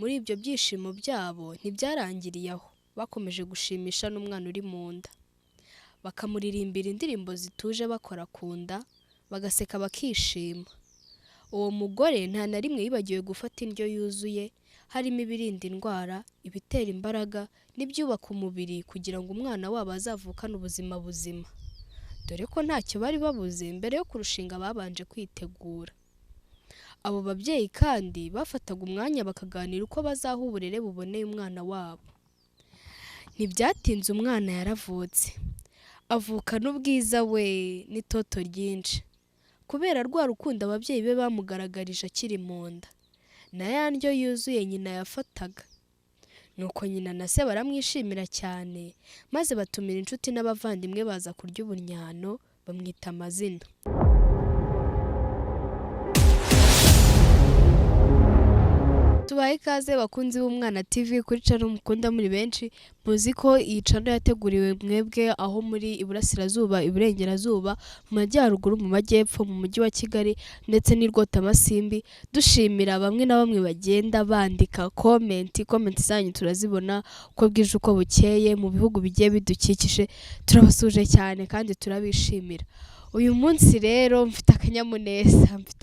Muri ibyo byishimo byabo ntibyarangiriye aho, bakomeje gushimisha n'umwana uri mu nda. Bakamuririmbira indirimbo zituje bakora ku nda, bagaseka bakishima. Uwo mugore nta na rimwe yibagiwe gufata indyo yuzuye, harimo ibirinda indwara, ibitera imbaraga n'ibyubaka umubiri kugira ngo umwana wabo azavukane ubuzima buzima. Dore ko ntacyo bari babuze mbere yo kurushinga babanje kwitegura. Abo babyeyi kandi bafataga umwanya bakaganira uko bazaha uburere buboneye umwana wabo. Ntibyatinze umwana yaravutse. Avukana ubwiza we n'itoto ryinshi. Kubera rwa rukundo ababyeyi be bamugaragarije akiri mu nda. Na ya ndyo yuzuye nyina yafataga. Nuko nyina na se baramwishimira cyane, maze batumira inshuti n'abavandimwe baza kurya ubunyano, bamwita amazina. Tubahe ikaze bakunzi b'Umwana TV kuri channel mukunda muri benshi. Muzi ko iyi channel yateguriwe mwebwe aho muri Iburasirazuba, Iburengerazuba, mu Majyaruguru, mu Majyepfo, mu Mujyi wa Kigali ndetse n'i Rwotamasimbi. Dushimira bamwe na bamwe bagenda bandika comment zanyu turazibona uko bwije uko bukeye mu bihugu bigiye bidukikije. Turabasuje cyane kandi turabishimira. Uyu munsi rero mfite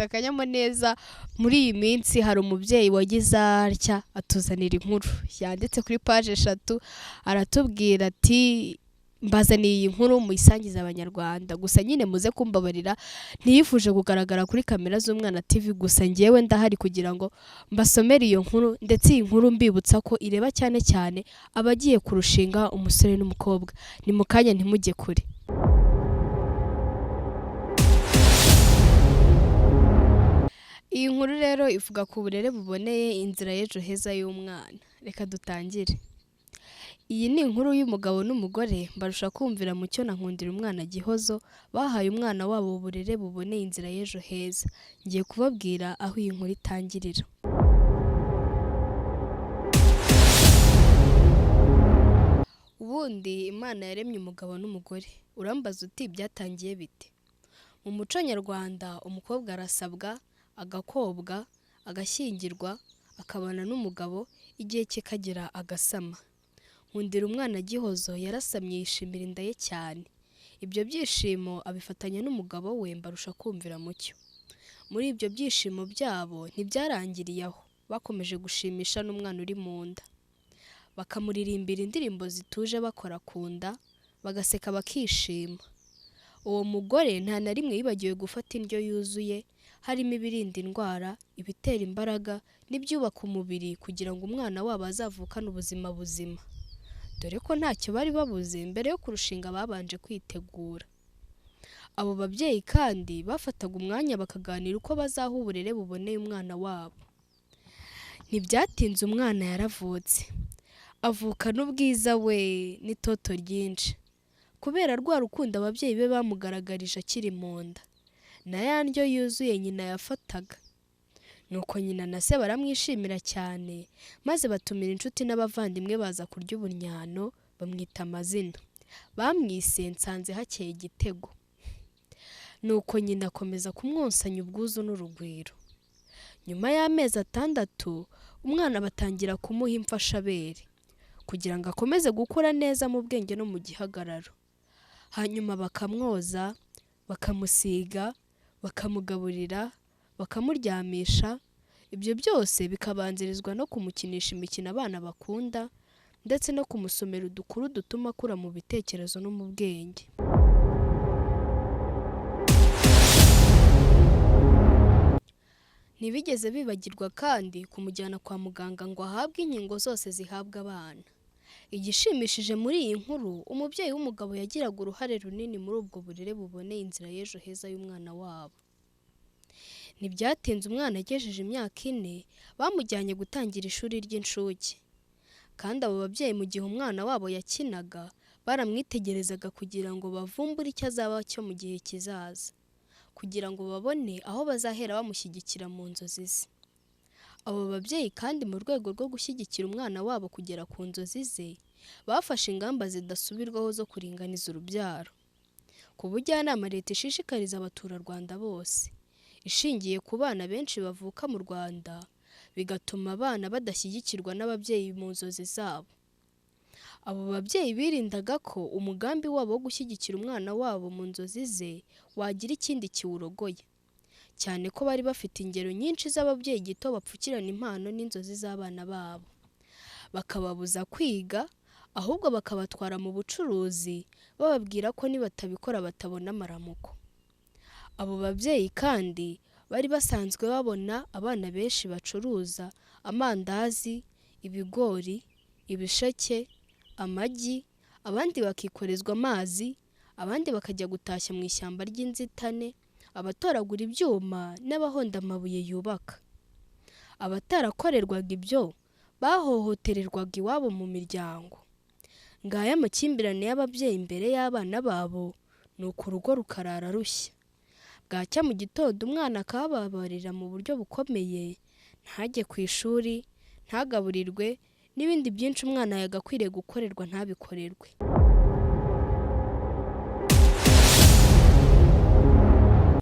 akanyamuneza. Muri iyi minsi hari umubyeyi wagize atya atuzanira inkuru yanditse kuri page 3, aratubwira ati mbazaniye iyi nkuru muyisangiza abanyarwanda. Gusa nyine muze kumbabarira, ntiyifuje kugaragara kuri kamera z'Umwana TV, gusa ngewe ndahari kugira ngo mbasomere iyo nkuru, ndetse iyi nkuru mbibutsa ko ireba cyane cyane abagiye kurushinga umusore n'umukobwa. Ni mu kanya ntimujye kure. Iyi nkuru rero ivuga ku burere buboneye, inzira y'ejo heza y'umwana. Reka dutangire. Iyi ni inkuru y'umugabo n'umugore barusha kumvira Mucyo na Nkundirumwana Gihozo, bahaye umwana wabo uburere buboneye, inzira y'ejo heza. Ngiye kubabwira aho iyi nkuru itangirira. Ubundi Imana yaremye umugabo n'umugore. Urambaza uti byatangiye bite? Mu muco nyarwanda umukobwa arasabwa, agakobwa, agashyingirwa, akabana n'umugabo, igihe kikagera agasama. Nkundirumwana Gihozo yarasamye yishimira inda ye cyane. Ibyo byishimo abifatanya n'umugabo we Mbarusha kumvira Mucyo. Muri ibyo byishimo byabo ntibyarangiriye aho, bakomeje gushimisha n'umwana uri mu nda. Bakamuririmbira indirimbo zituje bakora ku nda, bagaseka bakishima. Uwo mugore nta na rimwe yibagiwe gufata indyo yuzuye, harimo ibirinda indwara, ibitera imbaraga n'ibyubaka umubiri kugira ngo umwana wabo azavukane ubuzima buzima. Dore ko ntacyo bari babuze mbere yo kurushinga babanje kwitegura. Abo babyeyi kandi bafataga umwanya bakaganira uko bazaha uburere buboneye umwana wabo. Ntibyatinze umwana yaravutse. Avukana ubwiza we n'itoto ryinshi. Kubera rwa rukundo ababyeyi be bamugaragarije akiri mu nda. Na ya ndyo yuzuye nyina yafataga. Nuko nyina na se baramwishimira cyane, maze batumira inshuti n'abavandimwe baza kurya ubunyano, bamwita amazina. Bamwise Nsanze hakeye Igitego. Nuko nyina akomeza kumwonsanya ubwuzu n'urugwiro. Nyuma y'amezi 6, umwana batangira kumuha imfashabere kugira ngo akomeze gukura neza mu bwenge no mu gihagararo. Hanyuma bakamwoza, bakamusiga, bakamugaburira, bakamuryamisha. Ibyo byose bikabanzirizwa no kumukinisha imikino abana bakunda, ndetse no kumusomera udukuru dutuma akura mu bitekerezo no mu bwenge. Ntibigeze bibagirwa kandi kumujyana kwa muganga ngo ahabwe inkingo zose zihabwa abana. Igishimishije muri iyi nkuru, umubyeyi w'umugabo yagiraga uruhare runini muri ubwo burere buboneye, inzira y'ejo heza y'umwana wabo. Ntibyatinze umwana agejeje imyaka 4, bamujyanye gutangira ishuri ry'inshuke. Kandi abo babyeyi mu gihe umwana wabo yakinaga, baramwitegerezaga kugira ngo bavumbure icyo azaba cyo mu gihe kizaza, kugira ngo babone aho bazahera bamushyigikira mu nzozi ze. Abo babyeyi kandi mu rwego rwo gushyigikira umwana wabo kugera ku nzozi ze, bafashe ingamba zidasubirwaho zo kuringaniza urubyaro. Ku bujyanama leta ishishikariza abaturarwanda bose, ishingiye ku bana benshi bavuka mu Rwanda, bigatuma abana badashyigikirwa n'ababyeyi mu nzozi zabo. Abo babyeyi birindaga ko umugambi wabo wo gushyigikira umwana wabo mu nzozi ze wagira ikindi kiwurogoye, cyane ko bari bafite ingero nyinshi z'ababyeyi gito bapfukirana impano n'inzozi z'abana babo, bakababuza kwiga, ahubwo bakabatwara mu bucuruzi bababwira ko nibatabikora batabona amaramuko. Abo babyeyi kandi bari basanzwe babona abana benshi bacuruza amandazi, ibigori, ibisheke, amagi, abandi bakikorezwa amazi, abandi bakajya gutashya mu ishyamba ry'inzitane, abatoragura ibyuma n'abahonda amabuye yubaka. Abatarakorerwaga ibyo bahohotererwaga iwabo mu miryango. Ngaya amakimbirane y'ababyeyi imbere y'abana babo, nuko urugo rukarara rushya. Bwacya mu gitondo umwana akababarira mu buryo bukomeye, ntajye ku ishuri, ntagaburirwe, n'ibindi byinshi umwana yagakwiriye gukorerwa ntabikorerwe.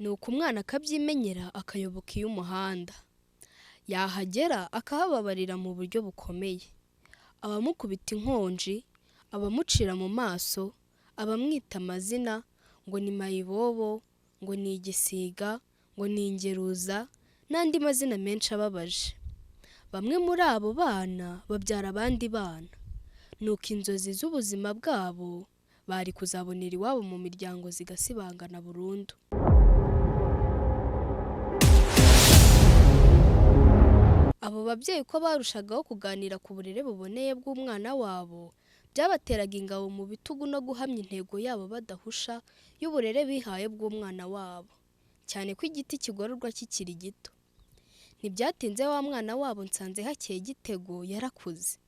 Nuko umwana akabyimenyera akayoboka iy'umuhanda. Yahagera akahababarira mu buryo bukomeye. Abamukubita inkonji, abamucira mu maso, abamwita amazina ngo ni mayibobo, ngo ni igisiga, ngo ni ingeruza, n'andi mazina menshi ababaje. Bamwe muri abo bana babyara abandi bana. Nuko inzozi z'ubuzima bwabo bari kuzabonera iwabo mu miryango zigasibangana burundu. Abo babyeyi ko barushagaho kuganira ku burere buboneye bw'umwana wabo, byabateraga ingabo mu bitugu no guhamya intego yabo badahusha y'uburere bihaye bw'umwana wabo, cyane ko igiti kigororwa kikiri gito. Ntibyatinze wa mwana wabo Nsanzehakeye Gitego yarakuze.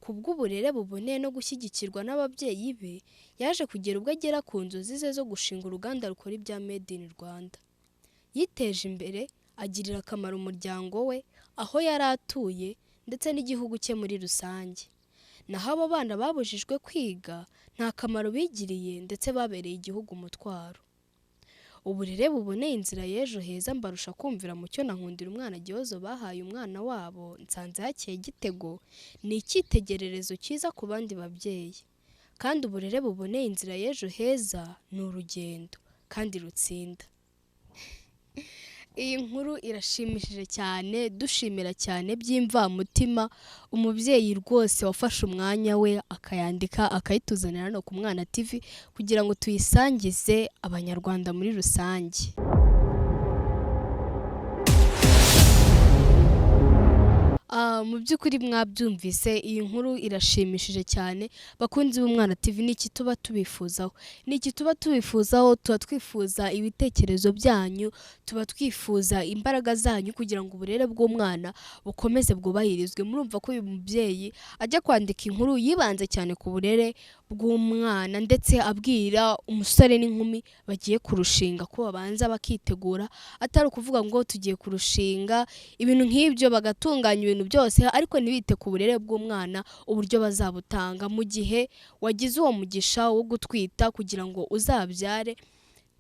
Kubw'uburere buboneye no gushyigikirwa n'ababyeyi be, yaje kugera ubwo agera ku nzozi ze zo gushinga uruganda rukora ibya Made in Rwanda. Yiteje imbere, agirira akamaro umuryango we, aho yari atuye, ndetse n'igihugu cye muri rusange. Naho abo bana babujijwe kwiga, nta kamaro bigiriye ndetse babereye igihugu umutwaro. Uburere buboneye inzira y'ejo heza mbarusha kumvira Mucyo na Nkundira Gihozo bahaye umwana wabo Nsanzehakeye Gitego, ni icyitegererezo cyiza ku bandi babyeyi. Kandi uburere buboneye inzira y'ejo heza ni urugendo kandi rutsinda. Iyi nkuru irashimishije cyane, dushimira cyane by'imvamutima umubyeyi rwose wafashe umwanya we akayandika akayituzanira hano ku Mwana TV kugira ngo tuyisangize abanyarwanda muri rusange. Mu by'ukuri mwabyumvise, iyi nkuru irashimishije cyane. Bakunzi b'Umwana TV, ni iki tuba tubifuzaho? Ni iki tuba tubifuzaho? Tuba twifuza ibitekerezo byanyu, tuba twifuza imbaraga zanyu kugira ngo uburere bw'umwana bukomeze bwubahirizwe. Murumva ko uyu mubyeyi ajya kwandika inkuru yibanze cyane ku burere bw'umwana, ndetse abwira umusore n'inkumi bagiye kurushinga ko babanza bakitegura, atari ukuvuga ngo tugiye kurushinga ibintu nk'ibyo, bagatunganya ibintu byose ariko ntibite ku burere bw'umwana uburyo bazabutanga. Mu gihe wagize uwo mugisha wo gutwita kugira ngo uzabyare,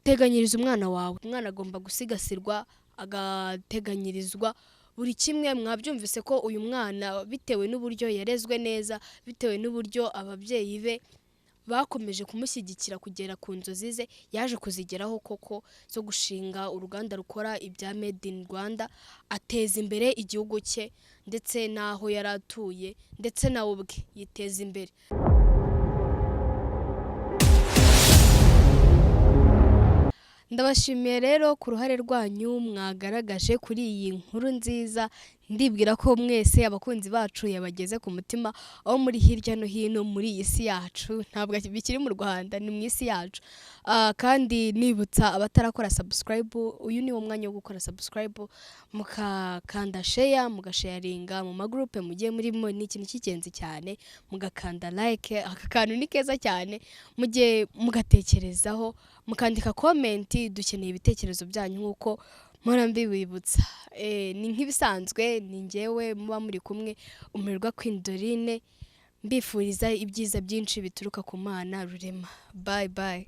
teganyiriza umwana wawe. Umwana agomba gusigasirwa, agateganyirizwa buri kimwe. Mwabyumvise ko uyu mwana bitewe n'uburyo yarezwe neza, bitewe n'uburyo ababyeyi be bakomeje kumushyigikira kugera ku nzozi ze, yaje kuzigeraho koko zo gushinga uruganda rukora ibya Made in Rwanda, ateza imbere igihugu cye ndetse n'aho yari atuye, ndetse nawe ubwe yiteza imbere. Ndabashimiye rero ku ruhare rwanyu mwagaragaje kuri iyi nkuru nziza. Ndibwira ko mwese abakunzi bacu yabageze ku mutima, aho muri hirya no hino muri iyi si yacu, ntabwo bikiri mu Rwanda, ni mu isi yacu. Kandi nibutsa abatarakora subscribe, uyu ni wo mwanya wo gukora subscribe, mukakanda share, mugasharinga mu magroupe mugiye murimo, ni ikintu cy'ingenzi cyane, mugakanda like, aka kantu ni keza cyane, mugiye mugatekerezaho, mukandika comment. Dukeneye ibitekerezo byanyu nk'uko mpora mbibibutsa. Ni nk'ibisanzwe, ni njyewe muba muri kumwe, Umirwa Queen Dorine, mbifuriza ibyiza byinshi bituruka ku Mana Rurema. Bye bye.